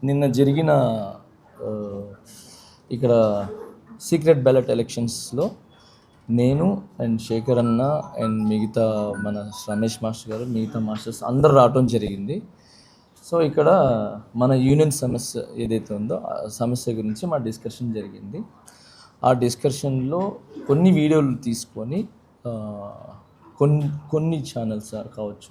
నిన్న జరిగిన ఇక్కడ సీక్రెట్ బ్యాలెట్ ఎలక్షన్స్లో నేను అండ్ శేఖర్ అన్న అండ్ మిగతా మన రమేష్ మాస్టర్ గారు మిగతా మాస్టర్స్ అందరు రావటం జరిగింది. సో ఇక్కడ మన యూనియన్ సమస్య ఏదైతే ఉందో ఆ సమస్య గురించి మా డిస్కషన్ జరిగింది. ఆ డిస్కషన్లో కొన్ని వీడియోలు తీసుకొని కొన్ని ఛానల్స్ కావచ్చు.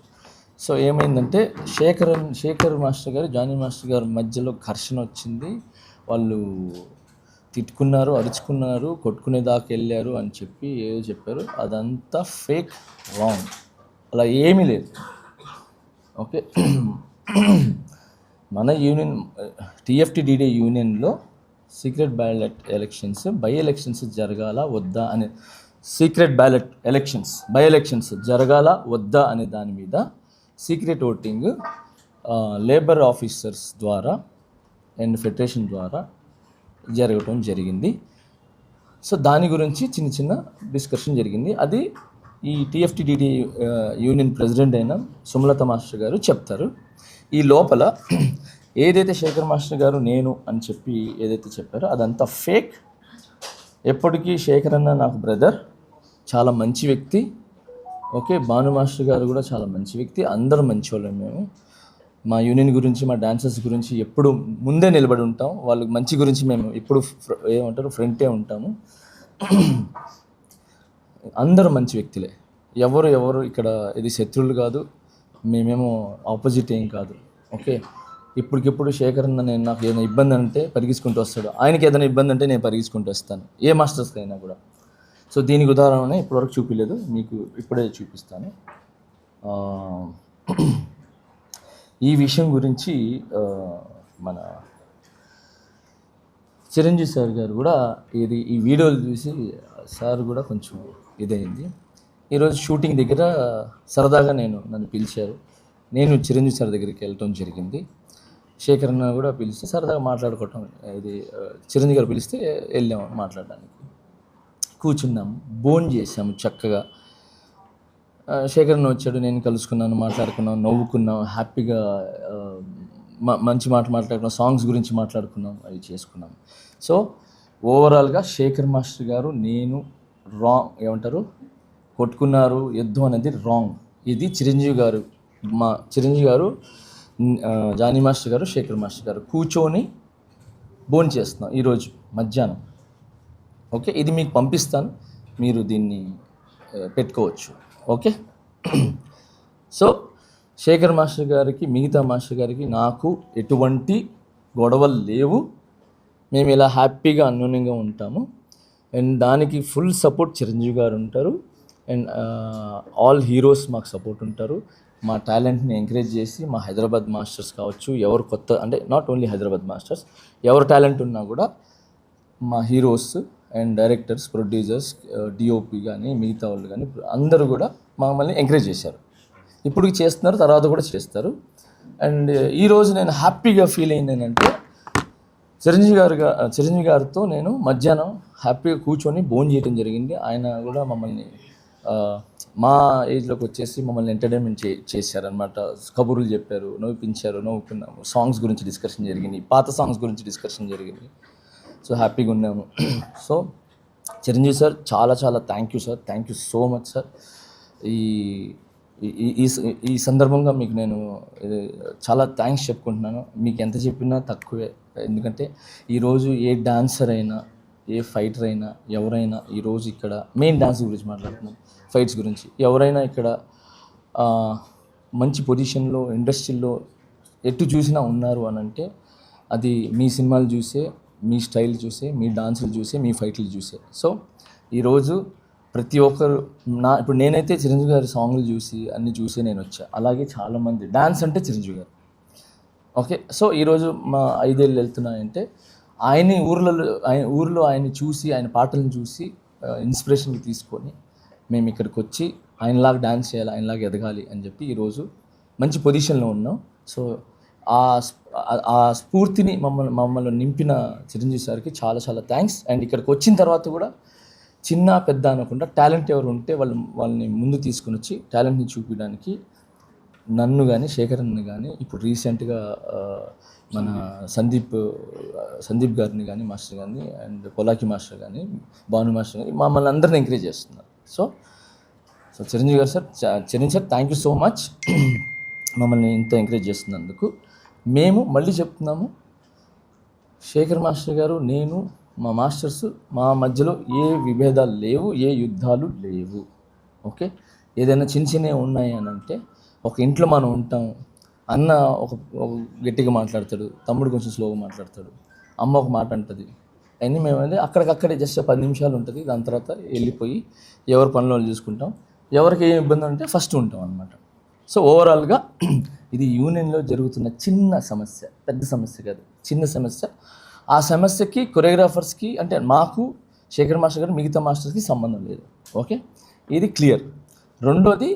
సో ఏమైందంటే శేఖర్ మాస్టర్ గారు జానీ మాస్టర్ గారి మధ్యలో ఘర్షణ వచ్చింది. వాళ్ళు తిట్టుకున్నారు, అరుచుకున్నారు, కొట్టుకునేదాకా వెళ్ళారు అని చెప్పి ఏదో చెప్పారు. అదంతా ఫేక్, రాంగ్. అలా ఏమీ లేదు. ఓకే, మన యూనియన్ టీఎఫ్టీడీడీ యూనియన్లో secret ballot elections by elections జరగాల వద్దా అనే secret ballot elections by elections జరగాల వద్దా అనే దాని మీద సీక్రెట్ ఓటింగ్ లేబర్ ఆఫీసర్స్ ద్వారా అండ్ ఫెడరేషన్ ద్వారా జరగటం జరిగింది. సో దాని గురించి చిన్న డిస్కషన్ జరిగింది. అది ఈ టీఎఫ్టీడీడీ యూనియన్ ప్రెసిడెంట్ అయిన సుమలత మాస్టర్ గారు చెప్తారు. ఈ లోపల ఏదైతే శేఖర్ మాస్టర్ గారు నేను అని చెప్పి ఏదైతే చెప్పారో అదంతా ఫేక్. ఎప్పటికీ శేఖర్ అన్న నాకు బ్రదర్, చాలా మంచి వ్యక్తి. ఓకే, భాను మాస్టర్ గారు కూడా చాలా మంచి వ్యక్తి. అందరూ మంచి వాళ్ళం. మేము మా యూనియన్ గురించి మా డాన్సర్స్ గురించి ఎప్పుడు ముందే నిలబడి ఉంటాం. వాళ్ళ మంచి గురించి మేము ఎప్పుడు ఏమంటారు ఫ్రంటే ఉంటాము. అందరూ మంచి వ్యక్తులే. ఎవరు ఇక్కడ ఇది శత్రువులు కాదు, మేమేమో ఆపోజిట్ ఏం కాదు. ఓకే, ఇప్పటికిప్పుడు శేఖర్ అన్న నేను నాకు ఏదైనా ఇబ్బంది అంటే పరిగెత్తుకుంటూ వస్తాడు, ఆయనకి ఏదైనా ఇబ్బంది అంటే నేను పరిగెత్తుకుంటూ వస్తాను, ఏ మాస్టర్స్కి అయినా కూడా. సో దీనికి ఉదాహరణ ఇప్పటివరకు చూపించలేదు, మీకు ఇప్పుడే చూపిస్తాను. ఈ విషయం గురించి మన చిరంజీవి సార్ గారు కూడా ఈ వీడియోలు చూసి సార్ కూడా కొంచెం ఇదైంది. ఈరోజు షూటింగ్ దగ్గర సరదాగా నన్ను పిలిచారు. నేను చిరంజీవి సార్ దగ్గరికి వెళ్ళటం జరిగింది. శేఖర్ అన్న కూడా పిలిస్తే సరదాగా మాట్లాడుకోవటం, ఇది చిరంజీవి గారు పిలిస్తే వెళ్ళాము మాట్లాడడానికి. కూర్చున్నాము, భోజనం చేసాము చక్కగా. శేఖర్ అన్న వచ్చాడు, నేను కలుసుకున్నాను, మాట్లాడుకున్నాం, నవ్వుకున్నాం, హ్యాపీగా మంచి మాట్లాడుకున్నాం, సాంగ్స్ గురించి మాట్లాడుకున్నాం, అవి చేసుకున్నాం. సో ఓవరాల్గా శేఖర్ మాస్టర్ గారు నేను ఏమంటారు కొట్టుకున్నారు, యుద్ధం అనేది రాంగ్. ఇది చిరంజీవి గారు జానీ మాస్టర్ గారు శేఖర్ మాస్టర్ గారు కూర్చొని భోజనం చేస్తున్నాం ఈరోజు మధ్యాహ్నం. ఓకే, ఇది మీకు పంపిస్తాను, మీరు దీన్ని పెట్టుకోవచ్చు. ఓకే, సో శేఖర్ మాస్టర్ గారికి మిగతా మాస్టర్ గారికి నాకు ఎటువంటి గొడవలు లేవు. మేము ఇలా హ్యాపీగా అన్యోన్యంగా ఉంటాము. అండ్ దానికి ఫుల్ సపోర్ట్ చిరంజీవి గారు ఉంటారు. అండ్ ఆల్ హీరోస్ మాకు సపోర్ట్ ఉంటారు. మా టాలెంట్ని ఎంకరేజ్ చేసి మా హైదరాబాద్ మాస్టర్స్ కావచ్చు, ఎవరు కొత్త అంటే నాట్ ఓన్లీ హైదరాబాద్ మాస్టర్స్, ఎవరు టాలెంట్ ఉన్నా కూడా మా heroes and directors, producers, DOP కానీ మిగతా వాళ్ళు కానీ అందరూ కూడా మమ్మల్ని ఎంకరేజ్ చేశారు. ఇప్పటికి చేస్తున్నారు, తర్వాత కూడా చేస్తారు. అండ్ ఈరోజు నేను హ్యాపీగా ఫీల్ అయింది ఏంటంటే చిరంజీవి గారితో నేను మధ్యాహ్నం హ్యాపీగా కూర్చొని భోజనం చేయడం జరిగింది. ఆయన కూడా మమ్మల్ని మా ఏజ్లోకి వచ్చేసి మమ్మల్ని ఎంటర్టైన్మెంట్ చేశారనమాట. కబుర్లు చెప్పారు, నవ్వుపించారు, నవ్వుకున్నాము, సాంగ్స్ గురించి డిస్కషన్ జరిగింది, పాత సాంగ్స్ గురించి డిస్కషన్ జరిగింది. సో హ్యాపీగా ఉన్నాము. సో చిరంజీవి సార్ చాలా thank you sir, thank you so much sir. ఈ సందర్భంగా మీకు నేను చాలా థ్యాంక్స్ చెప్పుకుంటున్నాను. మీకు ఎంత చెప్పినా తక్కువే. ఎందుకంటే ఈరోజు ఏ డాన్సర్ అయినా, ఏ ఫైటర్ అయినా, ఎవరైనా ఈరోజు ఇక్కడ మెయిన్ డాన్స్ గురించి మాట్లాడుతున్నాం, ఫైట్స్ గురించి, ఎవరైనా ఇక్కడ మంచి పొజిషన్లో ఇండస్ట్రీలో ఎటు చూసినా ఉన్నారు అని అంటే అది మీ సినిమాలు చూసే, మీ స్టైల్ చూసే, మీ డాన్సులు చూసే, మీ ఫైట్లు చూసే. సో ఈరోజు ప్రతి ఒక్కరు ఇప్పుడు నేనైతే చిరంజీవి గారి సాంగ్లు చూసి అన్నీ చూసి నేను వచ్చా. అలాగే చాలామంది డాన్స్ అంటే చిరంజీవి గారు. ఓకే, సో ఈరోజు మా 5 ఏళ్ళు వెళ్తున్నాయంటే ఊర్లో ఆయన్ని చూసి, ఆయన పాటలను చూసి ఇన్స్పిరేషన్కి తీసుకొని మేము ఇక్కడికి వచ్చి ఆయనలాగా డాన్స్ చేయాలి, ఆయనలాగా ఎదగాలి అని చెప్పి ఈరోజు మంచి పొజిషన్లో ఉన్నాం. సో ఆ స్ఫూర్తిని మమ్మల్ని నింపిన చిరంజీవి సార్కి చాలా థ్యాంక్స్. అండ్ ఇక్కడికి వచ్చిన తర్వాత కూడా చిన్న పెద్ద అనకుండా టాలెంట్ ఎవరు ఉంటే వాళ్ళని ముందు తీసుకుని వచ్చి టాలెంట్ని చూపించడానికి నన్ను కానీ శేఖరన్ని కానీ ఇప్పుడు రీసెంట్గా మన సందీప్ గారిని కానీ మాస్టర్ కానీ అండ్ పొలాకి మాస్టర్ కానీ భాను మాస్టర్ కానీ మమ్మల్ని అందరిని ఎంకరేజ్ చేస్తున్నారు. సో చిరంజీవి గారు sir, Chiranjeevi sir thank you so much మమ్మల్ని ఇంత ఎంకరేజ్ చేస్తున్నందుకు. మేము మళ్ళీ చెప్తున్నాము, శేఖర్ మాస్టర్ గారు, నేను, మా మాస్టర్స్, మా మధ్యలో ఏ విభేదాలు లేవు, ఏ యుద్ధాలు లేవు. ఓకే, ఏదైనా చిన్నవి ఉన్నాయి అని అంటే ఒక ఇంట్లో మనం ఉంటాం, అన్న ఒక గట్టిగా మాట్లాడతాడు, తమ్ముడు కొంచెం స్లోగా మాట్లాడతాడు, అమ్మ ఒక మాట అంటుంది, అన్నీ మేము అక్కడికక్కడే జస్ట్ 10 నిమిషాలు ఉంటుంది. దాని తర్వాత వెళ్ళిపోయి ఎవరి పనులు వాళ్ళు చూసుకుంటాం. ఎవరికి ఏం ఇబ్బంది ఉంటే ఫస్ట్ ఉంటాం అన్నమాట. సో ఓవరాల్గా ఇది యూనియన్లో జరుగుతున్న చిన్న సమస్య, పెద్ద సమస్య కాదు, చిన్న సమస్య. ఆ సమస్యకి కొరియోగ్రాఫర్స్కి అంటే మాకు, శేఖర్ మాస్టర్ గారు, మిగతా మాస్టర్స్కి సంబంధం లేదు. ఓకే, ఇది క్లియర్. రెండోది,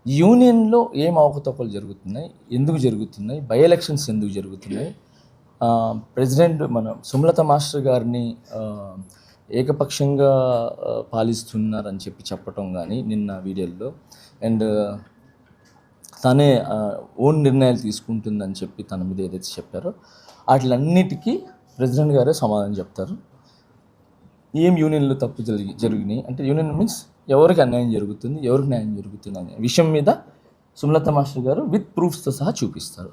యూనియన్లో ఏం అవకతవకలు జరుగుతున్నాయి, ఎందుకు జరుగుతున్నాయి, బై ఎలక్షన్స్ ఎందుకు జరుగుతున్నాయి, ప్రెసిడెంట్ మన సుమలత మాస్టర్ గారిని ఏకపక్షంగా పాలిస్తున్నారని చెప్పటం కానీ నిన్న వీడియోలో, అండ్ తనే ఓన్ నిర్ణయాలు తీసుకుంటుందని చెప్పి తన మీద ఏదైతే చెప్పారో వాటిలన్నిటికీ ప్రెసిడెంట్ గారే సమాధానం చెప్తారు. ఏం యూనియన్లో తప్పు జరిగినాయి అంటే, యూనియన్ మీన్స్ ఎవరికి అన్యాయం జరుగుతుంది, ఎవరికి న్యాయం జరుగుతుంది అనే విషయం మీద సుమలత మాస్టర్ గారు విత్ ప్రూఫ్స్తో సహా చూపిస్తారు.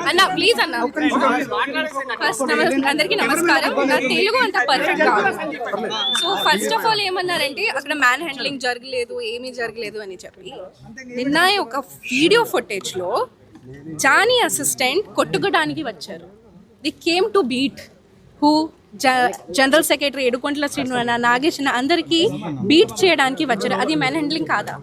అన్న ప్లీజ్ అన్న, ఫస్ట్ అందరికీ నమస్కారం. నా తెలుగు అంత పర్ఫెక్ట్ కాదు. సో ఫస్ట్ ఆఫ్ ఆల్ ఏమన్నారంటే అక్కడ మ్యాన్ హ్యాండ్లింగ్ జరగలేదు, ఏమీ జరగలేదు అని చెప్పి, నిన్న ఒక వీడియో ఫుటేజ్లో జానీ అసిస్టెంట్ కొట్టుకోవడానికి వచ్చారు. The came to beat who general secretary ఏడుకొండల శ్రీను, నాగేష్ అందరికీ బీట్ చేయడానికి వచ్చారు. అది మ్యాన్ హ్యాండ్లింగ్ కాదా?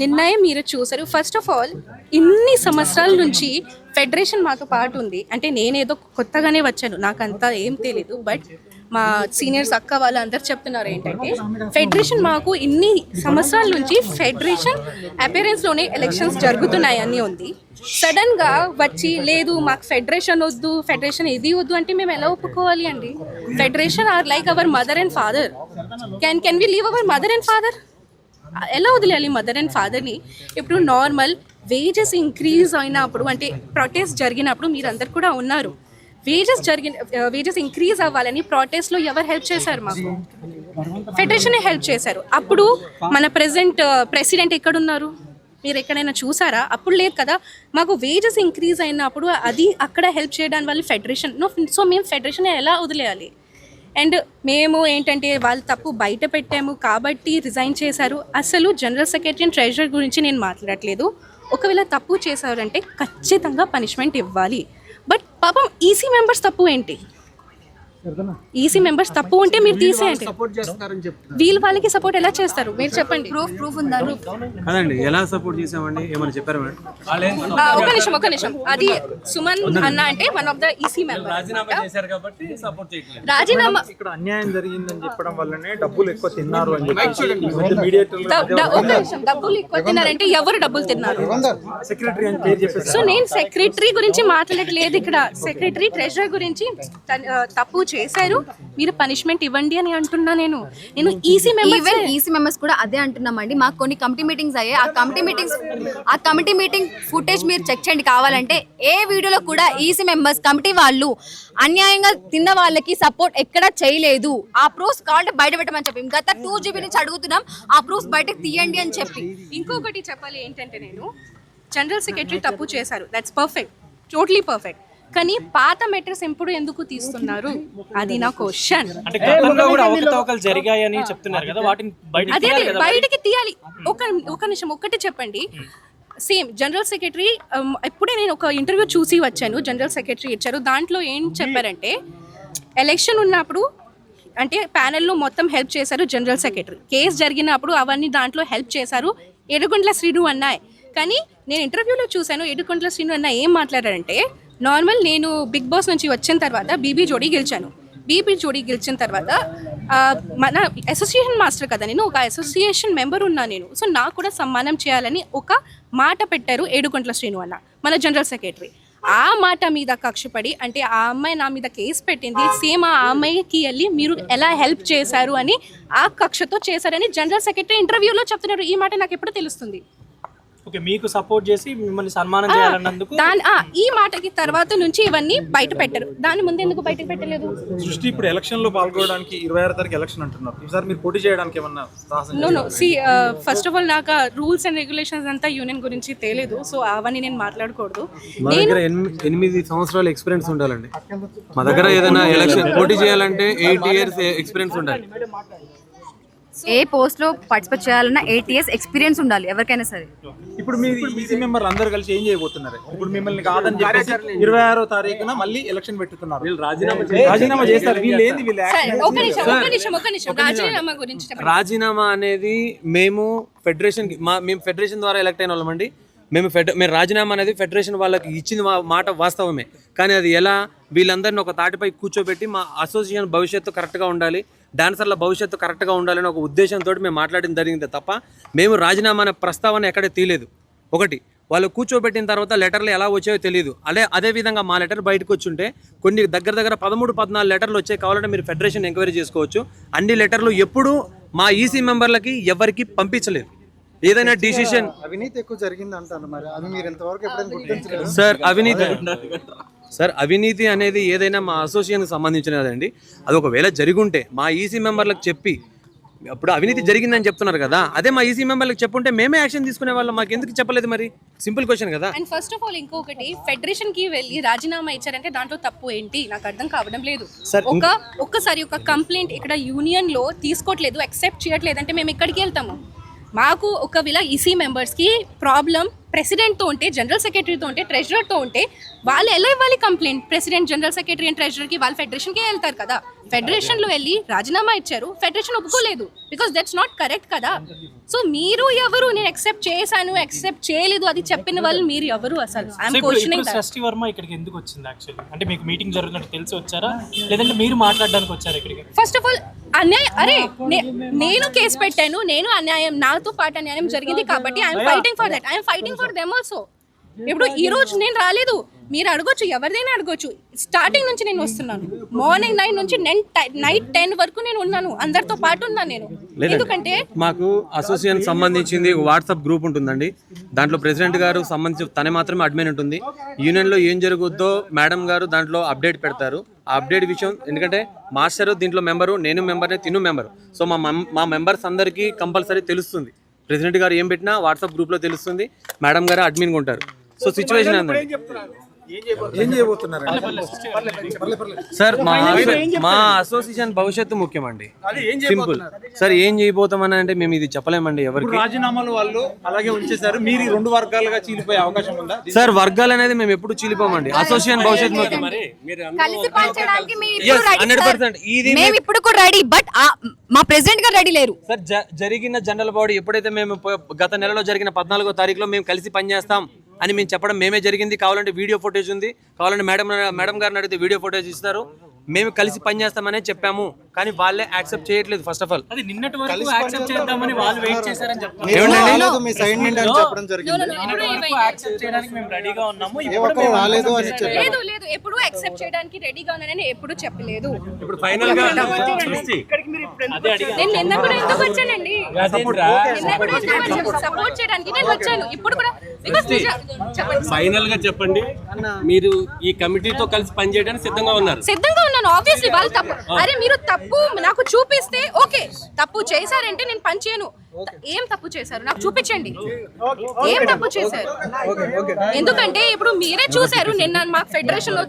నిర్ణయం మీరు చూసారు. ఫస్ట్ ఆఫ్ ఆల్ ఇన్ని సంవత్సరాల నుంచి ఫెడరేషన్ మాతో పాటు ఉంది. అంటే నేనేదో కొత్తగానే వచ్చాను, నాకు అంతా ఏం తెలీదు. బట్ మా సీనియర్స్ అక్క వాళ్ళు అందరు చెప్తున్నారు ఏంటంటే, ఫెడరేషన్ మాకు ఇన్ని సంవత్సరాల నుంచి ఫెడరేషన్ అపీరెన్స్లోనే ఎలక్షన్స్ జరుగుతున్నాయి అని ఉంది. సడన్గా వచ్చి లేదు మాకు ఫెడరేషన్ వద్దు, ఫెడరేషన్ ఇది వద్దు అంటే మేము ఎలా ఒప్పుకోవాలి అండి? Federation are like our mother and father. Can we leave our mother and father? ఎలా వదిలేయాలి మదర్ అండ్ ఫాదర్ని? ఇప్పుడు నార్మల్ వేజెస్ ఇంక్రీజ్ అయినప్పుడు, అంటే ప్రొటెస్ట్ జరిగినప్పుడు మీరందరు కూడా ఉన్నారు. వేజెస్ ఇంక్రీజ్ అవ్వాలని ప్రొటెస్ట్లో ఎవరు హెల్ప్ చేశారు? మాకు ఫెడరేషనే హెల్ప్ చేశారు. అప్పుడు మన ప్రెసిడెంట్ ఎక్కడున్నారు? మీరు ఎక్కడైనా చూసారా? అప్పుడు లేదు కదా. మాకు వేజెస్ ఇంక్రీజ్ అయినప్పుడు అది అక్కడ హెల్ప్ చేయడానికి వాళ్ళు ఫెడరేషన్. సో మేము ఫెడరేషన్ ఎలా వదిలేయాలి? అండ్ మేము ఏంటంటే వాళ్ళు తప్పు బయట పెట్టాము కాబట్టి రిజైన్ చేశారు. అసలు జనరల్ సెక్రటరీ అండ్ ట్రెజరర్ గురించి నేను మాట్లాడట్లేదు. ఒకవేళ తప్పు చేశారంటే ఖచ్చితంగా పనిష్మెంట్ ఇవ్వాలి. బట్ పాపం ఈసీ మెంబర్స్ తప్పు ఏంటి? ఈసీ మెంబర్స్ తప్పు ఉంటే మీరు తీసేయండి. వీళ్ళు వాళ్ళకి సపోర్ట్ ఎలా చేస్తారు మీరు చెప్పండి? ప్రూఫ్ ఉందా? అదండి ఎలా సపోర్ట్ చేసామండి? ఏమైనా చెప్పారు మేడం? ఒక నిమిషం అది సుమన్ అన్న అంటే one of the EC member రాజీనామా. ఇక్కడ అన్యాయం జరిగిందని చెప్పడం వల్లనే డబ్బులు ఎక్కువ తిన్నారు అని చెప్పి డబ్బులు ఎక్కువ తిన్నారంటే ఎవరు డబ్బులు తిన్నారు? సెక్రటరీ అని పేరు చెప్పేసి. సో నేను సెక్రటరీ గురించి మాట్లాడట్లేదు ఇక్కడ. సెక్రటరీ ట్రెజరర్ గురించి తప్పు చేశారు, మీరు పనిష్మెంట్ ఇవ్వండి అని అంటున్నా. నేను ఈసీ మెంబర్స్ కూడా అదే అంటున్నామండి. మాకు కొన్ని కమిటీ మీటింగ్స్ అయ్యాయి. ఆ కమిటీ మీటింగ్ ఫుటేజ్ మీరు చెక్ చేయండి కావాలంటే. ఏ వీడియోలో కూడా ఈసీ మెంబర్స్ కమిటీ వాళ్ళు అన్యాయంగా తిన్న వాళ్ళకి సపోర్ట్ ఎక్కడా చేయలేదు. ఆ ప్రూఫ్స్ కావాలంటే బయట పెట్టమని చెప్పి గత 2 GB నుంచి అడుగుతున్నాం. ఆ ప్రూఫ్స్ బయటకు తీయండి అని చెప్పి. ఇంకొకటి చెప్పాలి ఏంటంటే, నేను జనరల్ సెక్రటరీ తప్పు చేశారు, దట్స్ పర్ఫెక్ట్, టోటలీ పర్ఫెక్ట్. కానీ పాత మెటర్స్ ఎప్పుడు ఎందుకు తీస్తున్నారు? అది నా క్వశ్చన్. అదే బయటికి తీయాలి. ఒక నిమిషం ఒక్కటి చెప్పండి. సేమ్ జనరల్ సెక్రటరీ ఎప్పుడే నేను ఒక ఇంటర్వ్యూ చూసి వచ్చాను, జనరల్ సెక్రటరీ ఇచ్చారు. దాంట్లో ఏం చెప్పారంటే, ఎలక్షన్ ఉన్నప్పుడు అంటే ప్యానెల్లో మొత్తం హెల్ప్ చేశారు జనరల్ సెక్రటరీ. కేసు జరిగినప్పుడు అవన్నీ దాంట్లో హెల్ప్ చేశారు ఏడుకొండల శ్రీను అన్నాయి. కానీ నేను ఇంటర్వ్యూలో చూశాను, ఏడుకొండల శ్రీను అన్న ఏం మాట్లాడారంటే, నార్మల్ నేను బిగ్ బాస్ నుంచి వచ్చిన తర్వాత బీబీ జోడీ గెలిచిన తర్వాత మన అసోసియేషన్ మాస్టర్ కదా, నేను ఒక అసోసియేషన్ మెంబర్ ఉన్నా నేను. సో నాకు కూడా సన్మానం చేయాలని ఒక మాట పెట్టారు ఏడుకొండల శ్రీను అన్న, మన జనరల్ సెక్రటరీ. ఆ మాట మీద కక్షపడి అంటే ఆ అమ్మాయి నా మీద కేసు పెట్టింది, సేమ్ ఆ అమ్మాయికి వెళ్ళి మీరు ఎలా హెల్ప్ చేశారు అని ఆ కక్షతో చేశారని జనరల్ సెక్రటరీ ఇంటర్వ్యూలో చెప్తున్నారు. ఈ మాట నాకు ఎప్పుడు తెలుస్తుంది? ఓకే, మీకు సపోర్ట్ చేసి మిమ్మల్ని సన్మానం చేయాలన్నందుకు ఈ మాటకి తర్వాత నుంచి ఇవన్నీ బయట పెట్టరు. దాని ముందు ఎందుకు బయటకు పెట్టలేదు? సృష్టి ఇప్పుడు ఎలక్షన్ లో పాల్గొనడానికి 26 తారీఖు ఎలక్షన్ అంటున్నారు. ఈసారి మీరు పోటీ చేయడానికి ఏమన్నా సాహసం no see first of all నాకు రూల్స్ అండ్ రెగ్యులేషన్స్ అంతా యూనియన్ గురించి తెలియదు, సో అవన్నీ నేను మాట్లాడకూడదు. మా దగ్గర 8 సంవత్సరాల ఎక్స్పీరియన్స్ ఉండాలండి. మా దగ్గర ఏదైనా ఎలక్షన్ పోటీ చేయాలంటే 8 years ఎక్స్పీరియన్స్ ఉండాలి. ఏ పోస్ట్ లో పార్టిసిపేట్ చేయాలన్నా 8 years ఎక్స్పీరియన్స్ ఉండాలి ఎవరికైనా సరే. ఇప్పుడు మీరు ఈసీ మెంబర్లు అందరూ కలిసి ఏం చేయబోతున్నారు? ఇప్పుడు మిమ్మల్ని కాదని చెప్పేసి 26వ తారీఖున మళ్ళీ ఎలక్షన్ పెట్టుతున్నారు. రాజీనామా చేస్తారు. వీళ్ళు ఏంది వీళ్ళు ఒక నిమిషం రాజీనామా గురించి చెప్పండి. రాజీనామా అనేది మేము ఫెడరేషన్ ద్వారా ఎలక్ట్ అయిన వాళ్ళమండి. మేము రాజీనామా అనేది ఫెడరేషన్ వాళ్ళకి ఇచ్చిన మాట వాస్తవమే. కానీ అది ఎలా వీళ్ళందరినీ ఒక తాటిపై కూర్చోబెట్టి మా అసోసియేషన్ భవిష్యత్తు కరెక్ట్గా ఉండాలి, డాన్సర్ల భవిష్యత్తు కరెక్ట్గా ఉండాలని ఒక ఉద్దేశంతో మేము మాట్లాడడం జరిగింది తప్ప మేము రాజీనామా అనే ప్రస్తావన ఎక్కడ తీయలేదు. ఒకటి, వాళ్ళు కూర్చోబెట్టిన తర్వాత లెటర్లు ఎలా వచ్చాయో తెలియదు. అదేవిధంగా మా లెటర్ బయటకు వచ్చుంటే కొన్ని దగ్గర 13-14 లెటర్లు వచ్చాయి. కావాలంటే మీరు ఫెడరేషన్ ఎంక్వైరీ చేసుకోవచ్చు. అన్ని లెటర్లు ఎప్పుడూ మా ఈసీ మెంబర్లకి ఎవరికి పంపించలేదు. ఏదైనా డిసిషన్ అవినీతి ఎక్కువ జరిగింది అంటారు. మరి అది మీరు ఎంతవరకు ఎప్పుడైనా గుర్తించలేదు? సార్ అవినీతి అనేది ఏదైనా మా అసోసియేషన్కి సంబంధించినదండి. అది ఒకవేళ జరుగుంటే మా ఈసీ మెంబర్లకు చెప్పి, అప్పుడు అవినీతి జరిగిందని చెప్తున్నారు కదా, అదే మా ఈసీ మెంబర్లకు చెప్పుంటే మేమే యాక్షన్ తీసుకునే వాళ్ళం. మాకు ఎందుకు చెప్పలేదు? మరి సింపుల్ క్వశ్చన్ కదా. అండ్ ఫస్ట్ ఆఫ్ ఆల్ ఇంకొకటి, ఫెడరేషన్ కి వెళ్ళి రాజీనామా ఇచ్చారంటే దాంట్లో తప్పు ఏంటి నాకు అర్థం కావడం లేదు. ఒక్కసారి ఒక కంప్లైంట్ ఇక్కడ యూనియన్ లో తీసుకోవట్లేదు, యాక్సెప్ట్ చేయట్లేదు అంటే మేము ఎక్కడికి వెళ్తాము? మాకు ఒకవేళ ఈసీ మెంబర్స్కి ప్రాబ్లం ప్రెసిడెంట్తో ఉంటే, జనరల్ సెక్రటరీతో ఉంటే, ట్రెజరర్తో ఉంటే వాళ్ళు ఎలా ఇవ్వాలి complaint? President, general secretary and ట్రెజరర్కి వాళ్ళు ఫెడరేషన్కే వెళ్తారు కదా. ఫెడరేషన్లో వెళ్ళి రాజీనామా ఇచ్చారు, ఫెడరేషన్ ఒప్పుకోలేదు, బికాస్ దట్స్ నాట్ కరెక్ట్ కదా. సో మీరు ఎవరు? నేను యాక్సెప్ట్ చేశాను, యాక్సెప్ట్ చేయలేదు అది చెప్పిన వాళ్ళు మీరు ఎవరు అసలు? I'm questioning that. సృష్టి వర్మ ఇక్కడికి ఎందుకు వచ్చింది యాక్చువల్లీ? అంటే మీకు మీటింగ్ జరుగుతున్నట్టు తెలిసి వచ్చారా, లేదంటే మీరు మాట్లాడడానికి వచ్చారా ఇక్కడికి? ఫస్ట్ ఆఫ్ ఆల్ అన్యాయం, అరే నేను కేసు పెట్టాను, నేను అన్యాయం, నాతో పాటు అన్యాయం జరిగింది కాబట్టి I'm fighting for that, I'm fighting for them also. ఇప్పుడు ఈ రోజు నేను రాలేదు, మీరు అడగొచ్చు, ఎవరిదైనా అడగొచ్చు. స్టార్టింగ్ నుంచి నేను వస్తున్నాను, మార్నింగ్ 9 నుంచి నైట్ 10 వరకు నేను ఉన్నాను, అందరితో పాటు ఉన్నాను నేను. ఎందుకంటే మాకు అసోసియేషన్ సంబంధించింది వాట్సాప్ గ్రూప్ ఉంటుందండి. దాంట్లో ప్రెసిడెంట్ గారు సంబంధించి తనే మాత్రమే అడ్మిన్ ఉంటుంది. యూనియన్లో ఏం జరుగుద్దో మేడం గారు దాంట్లో అప్డేట్ పెడతారు. ఆ అప్డేట్ విషయం, ఎందుకంటే మాస్టర్ దీంట్లో మెంబరు, నేను మెంబర్నే, తిను మెంబరు. సో మా మెంబర్స్ అందరికీ కంపల్సరీ తెలుస్తుంది. ప్రెసిడెంట్ గారు ఏం పెట్టినా వాట్సాప్ గ్రూప్లో తెలుస్తుంది. మేడం గారు అడ్మిన్గా ఉంటారు. సో సిచ్యువేషన్ అండి ఏం చేయబోతున్నారు సార్? మా అసోసియేషన్ భవిష్యత్తు ముఖ్యమండి, సింపుల్. సార్ ఏం చేయబోతామని అంటే మేము ఇది చెప్పలేమండి ఎవరికి. రాజీనామాలు వాళ్ళు అలాగే ఉంచేశారు, మీరు 2 వర్గాలుగా చీలిపోయే అవకాశం ఉందా? సార్ వర్గాలు అనేది మేము ఎప్పుడు చీలిపోమండి. అసోసియేషన్ భవిష్యత్తు ముఖ్యం. కలిసి పనిచేయడానికి మేము ఇప్పుడు కూడా రెడీ, బట్ మా ప్రెసిడెంట్ గారు రెడీ లేరు. సార్ జరిగిన జనరల్ బాడీ ఎప్పుడైతే మేము గత నెలలో జరిగిన 14వ తారీఖులో మేము కలిసి పనిచేస్తాం అని మేము చెప్పడం మేమే జరిగింది. కావాలంటే వీడియో ఫుటేజ్ ఉంది, కావాలంటే మేడం గారిని అడిగితే వీడియో ఫుటేజ్ ఇస్తారు. మేము కలిసి పనిచేస్తామనే చెప్పాము, కానీ వాళ్ళే యాక్సెప్ట్ చేయట్లేదు. ఫస్ట్ ఆఫ్ ఆల్ అది నిన్నటి వరకు యాక్సెప్ట్ చేద్దామని వాళ్ళు వెయిట్ చేశారని చెప్తున్నారు. ఏమండి మీ సైడ్ నుండి అని చెప్పడం జరిగింది. యాక్సెప్ట్ చేయడానికి మేము రెడీగా ఉన్నాము, ఇప్పుడు రాలేదు అని చెప్పారు. లేదు ఎప్పుడు యాక్సెప్ట్ చేయడానికి రెడీగా ఉన్నానని ఎప్పుడు చెప్పలేదు. ఇప్పుడు ఫైనల్ గా నేను నిన్న కూడా ఎందుకు వచ్చానండి, సపోర్ట్ చేయడానికి నేను వచ్చాను. ఇప్పుడు కూడా ఫైనల్ గా చెప్పండి, మీరు ఈ కమిటీతో కలిసి పనిచేయడానికి సిద్ధంగా ఉన్నారు? సిద్ధంగా ఉన్నాను. ఆబ్వియస్లీ వాళ్ళు తప్పు, అరే మీరు తప్పు నాకు చూపిస్తే ఓకే, తప్పు చేశారంటే నేను పని చేయను. ఏం తప్పు చేశారు నాకు చూపించండి, ఏం తప్పు చేశారు. ఎందుకంటే ఇప్పుడు మీరే చూసారు నిన్న, మాకు ఫెడరేషన్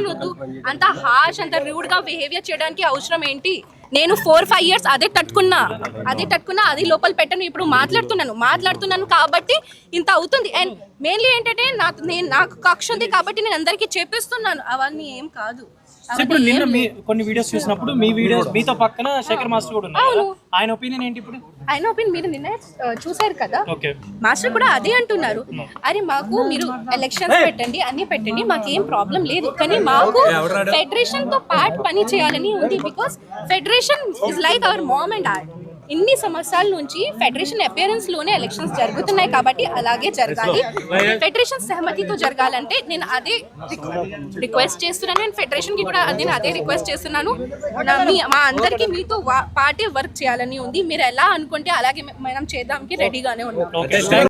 వద్దు అంత హార్ష్, అంత రూడ్ గా బిహేవియర్ చేయడానికి అవసరం ఏంటి? నేను 4-5 years అదే తట్టుకున్నా, అది లోపల పెట్టను. ఇప్పుడు మాట్లాడుతున్నాను కాబట్టి ఇంత అవుతుంది. అండ్ మెయిన్లీ ఏంటంటే నాకు కక్ష ఉంది కాబట్టి నేను అందరికీ చెప్పిస్తున్నాను, అవన్నీ ఏం కాదు. ఇప్పుడు నిన్న కొన్ని వీడియోస్ చూసినప్పుడు మీ వీడియోస్ మీతో పక్కన శేఖర్ మాస్టర్ కూడా ఉన్నారు, ఆయన ఒపీనియన్ ఏంటి? ఇప్పుడు ఆయన ఒపీనియన్ మీరు నిన్న చూసారు కదా, మాస్టర్ కూడా అదే అంటున్నారు. అరే మాకు మీరు ఎలక్షన్స్ పెట్టండి, అన్ని పెట్టండి, మాకేం ప్రాబ్లం లేదు, కానీ మాకు ఫెడరేషన్ తో పాటు పని చేయాలని ఉంది. Because federation is like our mom and dad. ఇన్ని సంవత్సరాల నుంచి ఫెడరేషన్ అపియరెన్స్ లోనే ఎలక్షన్స్ జరుగుతున్నాయి కాబట్టి అలాగే జరగాలి. ఫెడరేషన్ సహమతితో జరగాలంటే నేను అదే రిక్వెస్ట్ చేస్తున్నాను. నేను ఫెడరేషన్ కి కూడా అదే రిక్వెస్ట్ చేస్తున్నాను. మా అందరికి మీతో పార్టీ వర్క్ చేయాలని ఉంది. మీరు ఎలా అనుకుంటే అలాగే మనం చేద్దాంకి రెడీగానే ఉన్నాం.